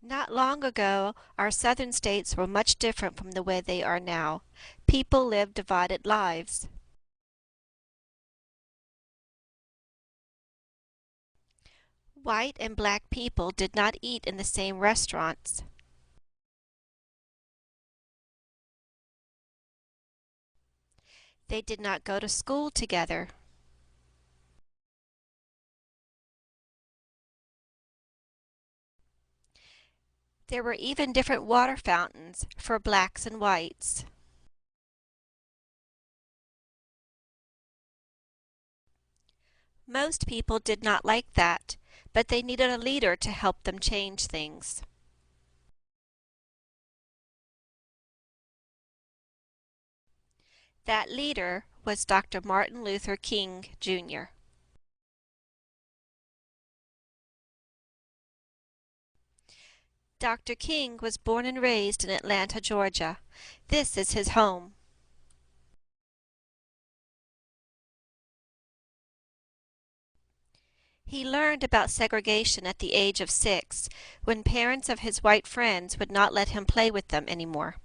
Not long ago, our southern states were much different from the way they are now. People lived divided lives. White and black people did not eat in the same restaurants. They did not go to school together. There were even different water fountains for blacks and whites. Most people did not like that, but they needed a leader to help them change things. That leader was Dr. Martin Luther King, Jr. Dr. King was born and raised in Atlanta, Georgia. This is his home. He learned about segregation at the age of 6, when parents of his white friends would not let him play with them anymore.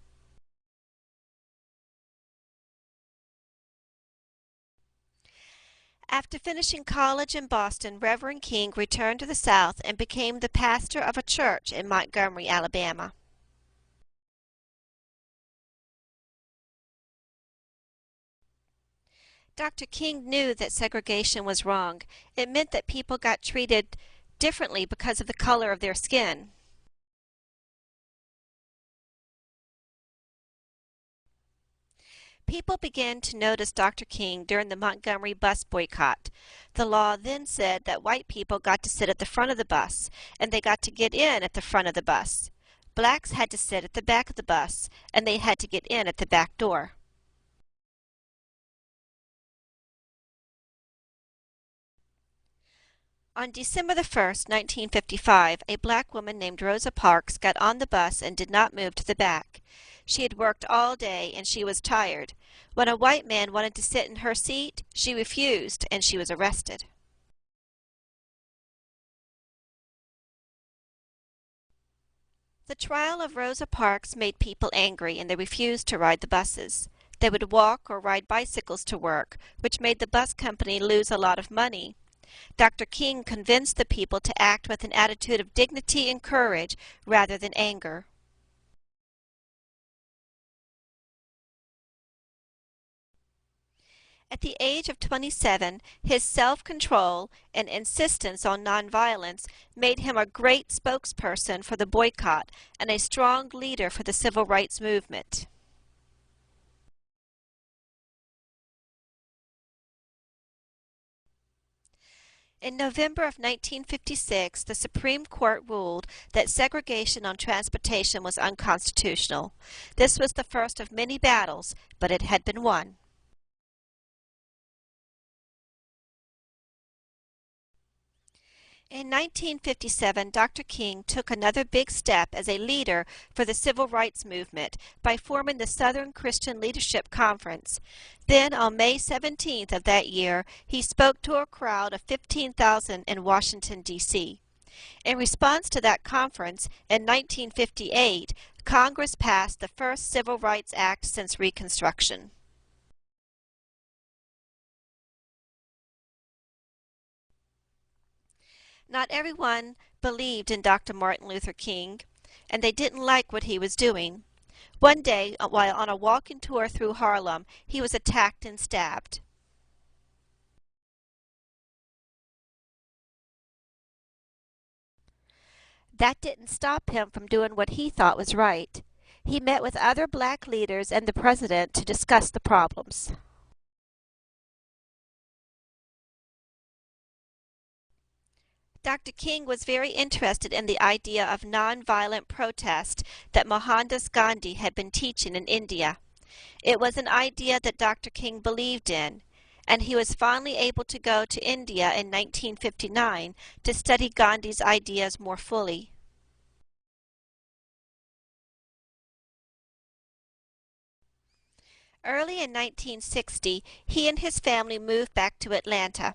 After finishing college in Boston, Reverend King returned to the South and became the pastor of a church in Montgomery, Alabama. Dr. King knew that segregation was wrong. It meant that people got treated differently because of the color of their skin. People began to notice Dr. King during the Montgomery bus boycott. The law then said that white people got to sit at the front of the bus, and they got to get in at the front of the bus. Blacks had to sit at the back of the bus, and they had to get in at the back door. On December the 1st, 1955, a black woman named Rosa Parks got on the bus and did not move to the back. She had worked all day and she was tired. When a white man wanted to sit in her seat, she refused and she was arrested. The trial of Rosa Parks made people angry and they refused to ride the buses. They would walk or ride bicycles to work, which made the bus company lose a lot of money. Dr. King convinced the people to act with an attitude of dignity and courage rather than anger. At the age of 27, his self-control and insistence on nonviolence made him a great spokesperson for the boycott and a strong leader for the civil rights movement. In November of 1956, the Supreme Court ruled that segregation on transportation was unconstitutional. This was the first of many battles, but it had been won. In 1957, Dr. King took another big step as a leader for the civil rights movement by forming the Southern Christian Leadership Conference. Then, on May 17th of that year, he spoke to a crowd of 15,000 in Washington, D.C. In response to that conference, in 1958, Congress passed the first Civil Rights Act since Reconstruction. Not everyone believed in Dr. Martin Luther King, and they didn't like what he was doing. One day, while on a walking tour through Harlem, he was attacked and stabbed. That didn't stop him from doing what he thought was right. He met with other black leaders and the president to discuss the problems. Dr. King was very interested in the idea of nonviolent protest that Mohandas Gandhi had been teaching in India. It was an idea that Dr. King believed in, and he was finally able to go to India in 1959 to study Gandhi's ideas more fully. Early in 1960, he and his family moved back to Atlanta.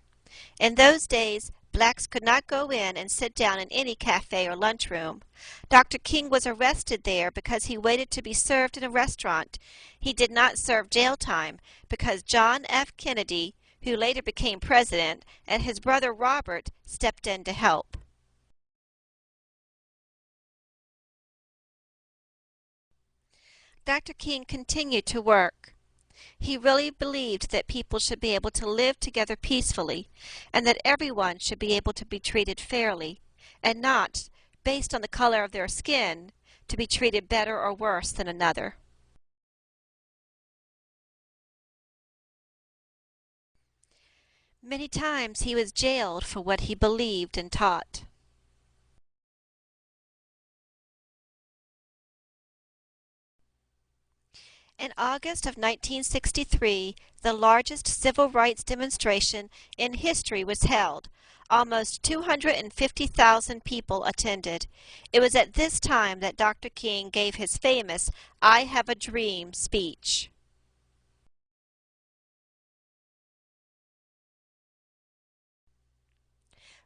In those days, blacks could not go in and sit down in any cafe or lunchroom. Dr. King was arrested there because he waited to be served in a restaurant. He did not serve jail time because John F. Kennedy, who later became president, and his brother Robert stepped in to help. Dr. King continued to work. He really believed that people should be able to live together peacefully, and that everyone should be able to be treated fairly, and not, based on the color of their skin, to be treated better or worse than another. Many times he was jailed for what he believed and taught. In August of 1963, the largest civil rights demonstration in history was held. Almost 250,000 people attended. It was at this time that Dr. King gave his famous "I Have a Dream" speech.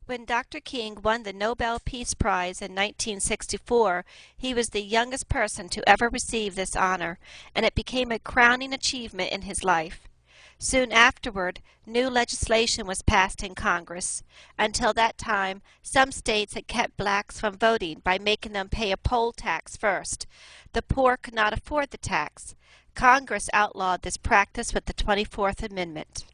When Dr. King won the Nobel Peace Prize in 1964, he was the youngest person to ever receive this honor, and it became a crowning achievement in his life. Soon afterward, new legislation was passed in Congress. Until that time, some states had kept blacks from voting by making them pay a poll tax first. The poor could not afford the tax. Congress outlawed this practice with the 24th Amendment.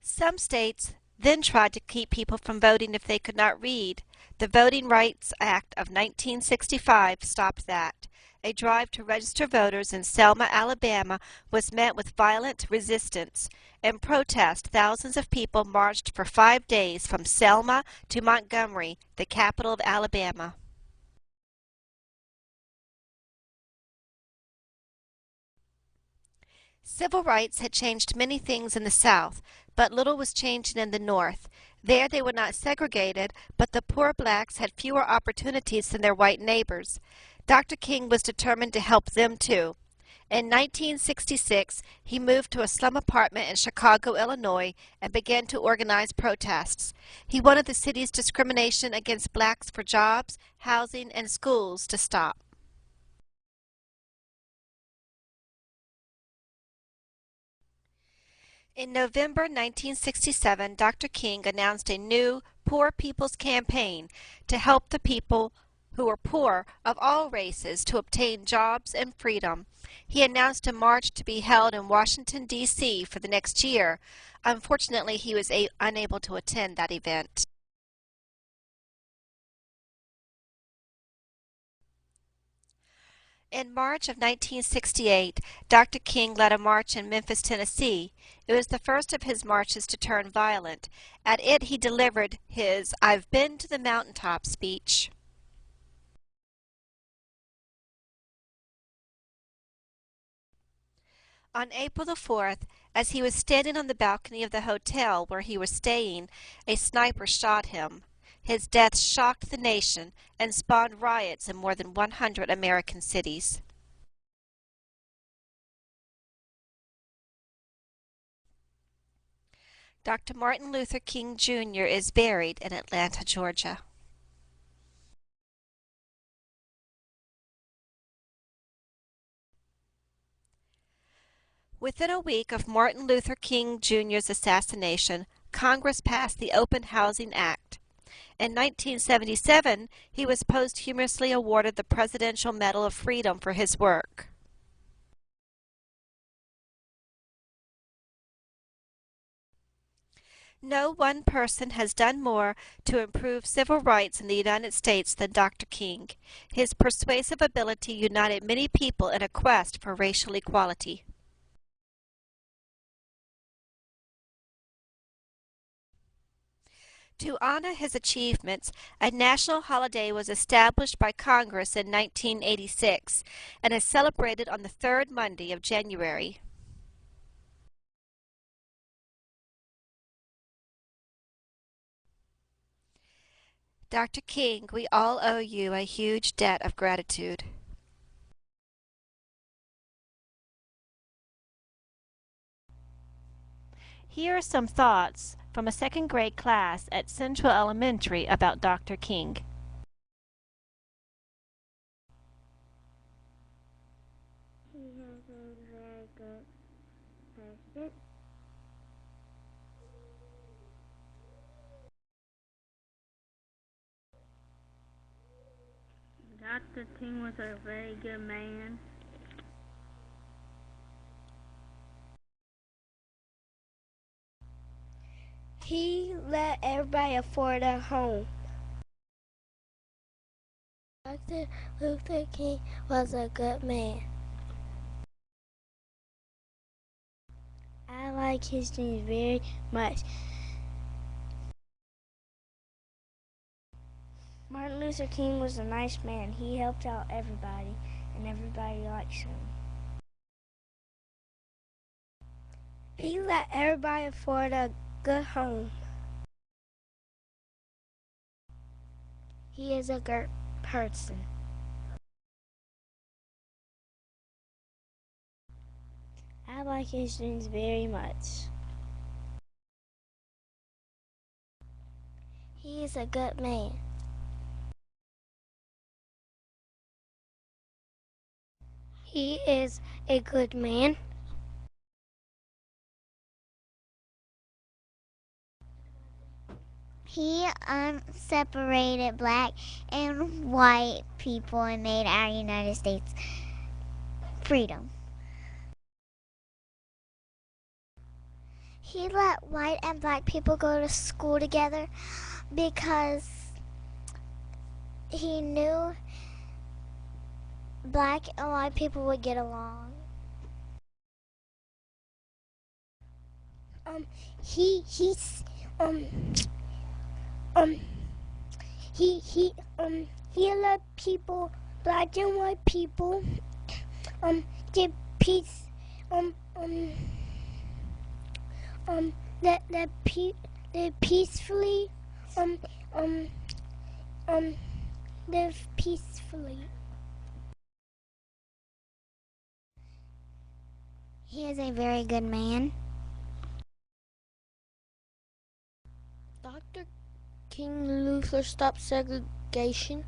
Some states then tried to keep people from voting if they could not read. The Voting Rights Act of 1965 stopped that. A drive to register voters in Selma, Alabama was met with violent resistance. In protest, thousands of people marched for 5 days from Selma to Montgomery, the capital of Alabama. Civil rights had changed many things in the South, but little was changing in the North. There they were not segregated, but the poor blacks had fewer opportunities than their white neighbors. Dr. King was determined to help them too. In 1966, he moved to a slum apartment in Chicago, Illinois, and began to organize protests. He wanted the city's discrimination against blacks for jobs, housing, and schools to stop. In November 1967, Dr. King announced a new Poor People's Campaign to help the people who were poor of all races to obtain jobs and freedom. He announced a march to be held in Washington, D.C. for the next year. Unfortunately, he was unable to attend that event. In March of 1968, Dr. King led a march in Memphis, Tennessee. It was the first of his marches to turn violent. At it, he delivered his "I've Been to the Mountaintop" speech. On April the 4th, as he was standing on the balcony of the hotel where he was staying, a sniper shot him. His death shocked the nation and spawned riots in more than 100 American cities. Dr. Martin Luther King Jr. is buried in Atlanta, Georgia. Within a week of Martin Luther King Jr.'s assassination, Congress passed the Open Housing Act. In 1977, he was posthumously awarded the Presidential Medal of Freedom for his work. No one person has done more to improve civil rights in the United States than Dr. King. His persuasive ability united many people in a quest for racial equality. To honor his achievements, a national holiday was established by Congress in 1986 and is celebrated on the third Monday of January. Dr. King, we all owe you a huge debt of gratitude. Here are some thoughts from a second grade class at Central Elementary about Dr. King. He has a very good person. Dr. King was a very good man. He let everybody afford a home. Dr. Luther King was a good man. I like his dreams very much. Martin Luther King was a nice man. He helped out everybody, and everybody likes him. He let everybody afford a good home. He is a good person. I like his dreams very much. He is a good man. He is a good man. He separated black and white people and made our United States freedom. He let white and black people go to school together because he knew black and white people would get along. He let people, black and white people, get peace, they peacefully, live peacefully. He is a very good man. Dr. King Luther stopped segregation.